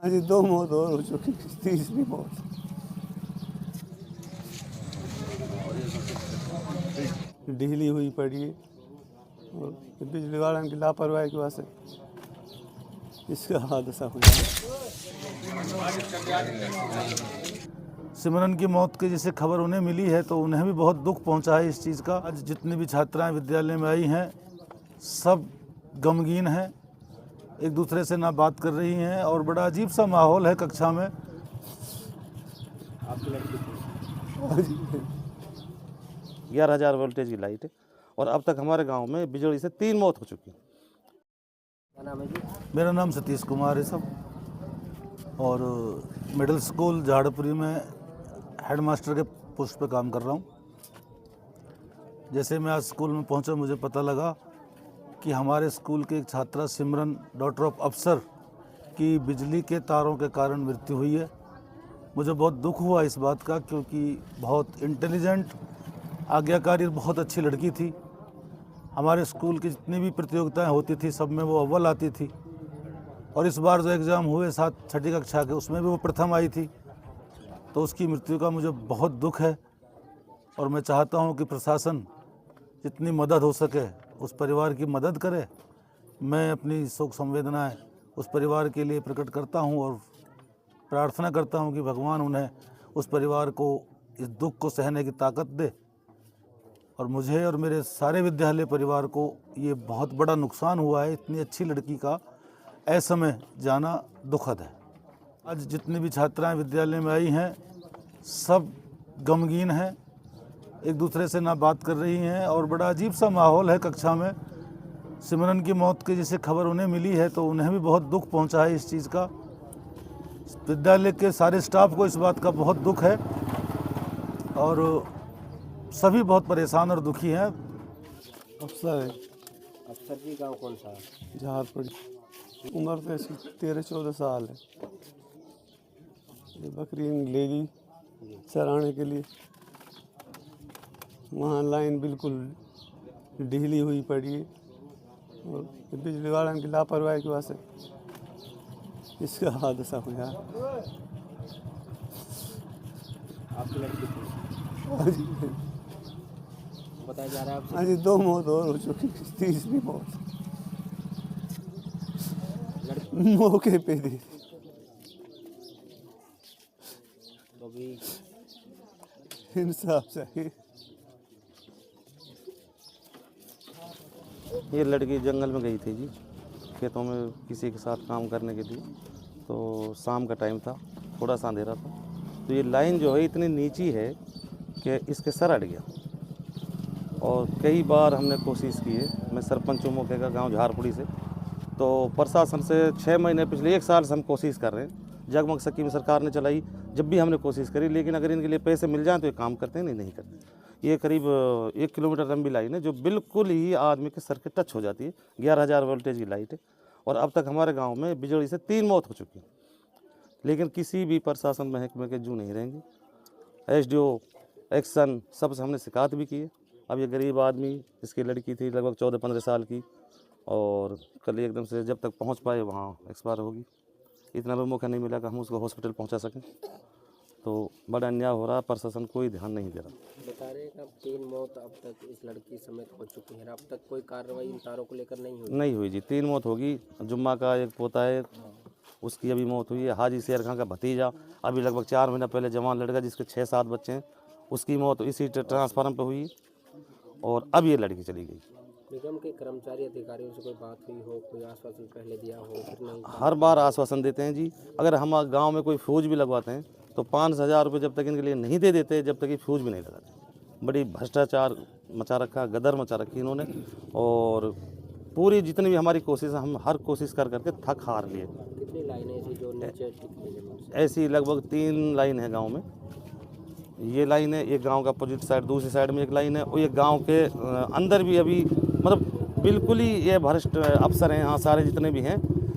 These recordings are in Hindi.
अजी 2 मौत और हो चुकी, तीसरी मौत ढीली हुई पड़ी है और बिजली वालों की लापरवाही की वजह से इसका हादसा हुआ। सिमरन की मौत की जैसे खबर उन्हें मिली है तो उन्हें भी बहुत दुख पहुंचा है इस चीज़ का। आज जितनी भी छात्राएं विद्यालय में आई हैं सब गमगीन हैं, एक दूसरे से ना बात कर रही हैं और बड़ा अजीब सा माहौल है कक्षा में। आपकी लड़की 11,000 वोल्टेज की लाइट है और अब तक हमारे गांव में बिजली से 3 मौत हो चुकी है। क्या नाम है जी? मेरा नाम सतीश कुमार है सब, और मिडिल स्कूल झाड़पुरी में हेडमास्टर के पोस्ट पे काम कर रहा हूँ। जैसे मैं आज स्कूल में पहुँचा मुझे पता लगा कि हमारे स्कूल की एक छात्रा सिमरन डॉटर ऑफ अफसर की बिजली के तारों के कारण मृत्यु हुई है। मुझे बहुत दुख हुआ इस बात का, क्योंकि बहुत इंटेलिजेंट, आज्ञाकारी, बहुत अच्छी लड़की थी। हमारे स्कूल की जितनी भी प्रतियोगिताएं होती थी सब में वो अव्वल आती थी, और इस बार जो एग्ज़ाम हुए 6ठी कक्षा के उसमें भी वो प्रथम आई थी। तो उसकी मृत्यु का मुझे बहुत दुख है और मैं चाहता हूं कि प्रशासन जितनी मदद हो सके उस परिवार की मदद करे। मैं अपनी शोक संवेदनाएं उस परिवार के लिए प्रकट करता हूं और प्रार्थना करता हूं कि भगवान उन्हें, उस परिवार को इस दुख को सहने की ताकत दे। और मुझे और मेरे सारे विद्यालय परिवार को ये बहुत बड़ा नुकसान हुआ है। इतनी अच्छी लड़की का असमय जाना दुखद है। आज जितनी भी छात्राएं विद्यालय में आई हैं सब गमगीन हैं, एक दूसरे से ना बात कर रही हैं और बड़ा अजीब सा माहौल है कक्षा में। सिमरन की मौत की जैसे खबर उन्हें मिली है तो उन्हें भी बहुत दुख पहुंचा है इस चीज़ का। विद्यालय के सारे स्टाफ को इस बात का बहुत दुख है और सभी बहुत परेशान और दुखी हैं। अफसर है। अफसर जी गाँव कौन सा है? झारपुरी, उम्र तो इसकी 13-14 साल है। ये बकरी लेगी चराने के लिए, वहाँ लाइन बिल्कुल ढीली हुई पड़ी है और बिजली वालों की लापरवाही की वजह से इसका हादसा हुआ। आपकी लड़की बताया जा रहा है आपसे? अजी 2 मौत और हो चुकी, तीसरी मौत मौके पे दी। तो अभी इंसाफ चाहिए। ये लड़की जंगल में गई थी जी, खेतों में किसी के साथ काम करने के लिए। तो शाम का टाइम था, थोड़ा सा अंधेरा था, तो ये लाइन जो है इतनी नीची है कि इसके सर अड़ गया। और कई बार हमने कोशिश की है, मैं सरपंच हूं मौके का, गांव झारपुरी से। तो प्रशासन से 6 महीने, पिछले 1 साल से हम कोशिश कर रहे हैं। जगमग स्कीम सरकार ने चलाई, जब भी हमने कोशिश करी, लेकिन अगर इनके लिए पैसे मिल जाएँ तो ये काम करते हैं, नहीं करते। ये करीब 1 किलोमीटर लंबी लाइन है जो बिल्कुल ही आदमी के सर के टच हो जाती है। 11,000 वोल्टेज की लाइट है और अब तक हमारे गांव में बिजली से 3 मौत हो चुकी है, लेकिन किसी भी प्रशासन महकमे के जू नहीं रहेंगे। SDO, एक्शन, सबसे हमने शिकायत भी की है। अब ये गरीब आदमी, इसकी लड़की थी लगभग 14-15 साल की, और कल एकदम से जब तक पहुंच पाए वहाँ एक्सपायर होगी। इतना भी मौका नहीं मिला कि हम उसको हॉस्पिटल पहुंचा सकें। तो बड़ा अन्याय हो रहा, प्रशासन कोई ध्यान नहीं दे रहा। बता रहे हैं कि अब 3 मौत अब तक इस लड़की समेत हो चुकी है, अब तक कोई कार्रवाई इन तारों को लेकर नहीं हुई जी। 3 मौत होगी। जुम्मा का एक पोता है, उसकी अभी मौत हुई है। हाजी शेर खां का भतीजा अभी लगभग 4 महीना पहले जवान लड़का जिसके 6-7 बच्चे हैं, उसकी मौत इसी ट्रांसफार्मर पर हुई। और अब ये लड़की चली गई। निगम के कर्मचारी अधिकारियों से कोई बात हुई हो, कोई आश्वासन पहले दिया हो? फिर नहीं? हर बार आश्वासन देते हैं जी। अगर हम गांव में कोई फ्यूज भी लगवाते हैं तो 5,000 रुपये जब तक इनके लिए नहीं दे देते, जब तक ये फ्यूज भी नहीं लगाते। बड़ी भ्रष्टाचार मचा रखा, गदर मचा रखी इन्होंने। और पूरी जितनी भी हमारी कोशिश है, हम हर कोशिश कर करके थक हार लिए। कितनी लाइनें ऐसी जो नीचे टिकी है? ऐसी लगभग 3 लाइन है गाँव में। ये लाइन है, एक गांव का अपोजिट साइड, दूसरी साइड में एक लाइन है, और ये गांव के अंदर भी अभी मतलब बिल्कुल ही ये भ्रष्ट अफसर हैं यहाँ सारे जितने भी हैं।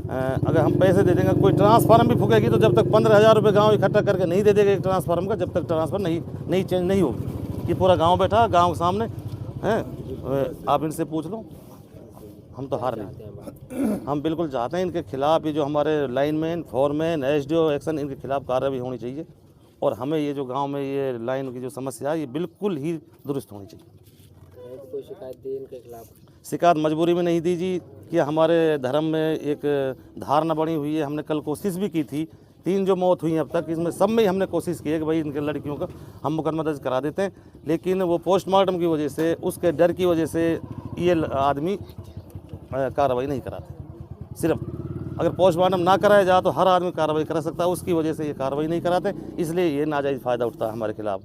अगर हम पैसे दे देंगे, कोई ट्रांसफार्म भी फूकेगी तो जब तक 15,000 रुपये गाँव इकट्ठा करके नहीं दे देगा एक ट्रांसफार्म का, जब तक ट्रांसफार्म नहीं चेंज नहीं होगी। ये पूरा गाँव बैठा, गाँव के सामने हैं, आप इनसे पूछ लो, हम तो हार नहीं। हम बिल्कुल चाहते हैं इनके खिलाफ़, ये जो हमारे लाइनमैन, फोरमैन, एसडीओ एक्शन, इनके खिलाफ़ कार्रवाई होनी चाहिए और हमें ये जो गांव में ये लाइन की जो समस्या है ये बिल्कुल ही दुरुस्त होनी चाहिए। है कोई शिकायत दी इनके खिलाफ? शिकायत मजबूरी में नहीं दी जी, कि हमारे धर्म में एक धारणा बनी हुई है। हमने कल कोशिश भी की थी, 3 जो मौत हुई हैं अब तक, इसमें सब में ही हमने कोशिश की है कि भाई इनके लड़कियों का हम मुकदमा दर्ज करा देते हैं, लेकिन वो पोस्टमार्टम की वजह से, उसके डर की वजह से ये आदमी कार्रवाई नहीं कराते। सिर्फ अगर पोस्टमार्टम ना कराया जाए तो हर आदमी कार्रवाई करा सकता है, उसकी वजह से ये कार्रवाई नहीं कराते, इसलिए ये नाजायज़ फ़ायदा उठता है हमारे खिलाफ़।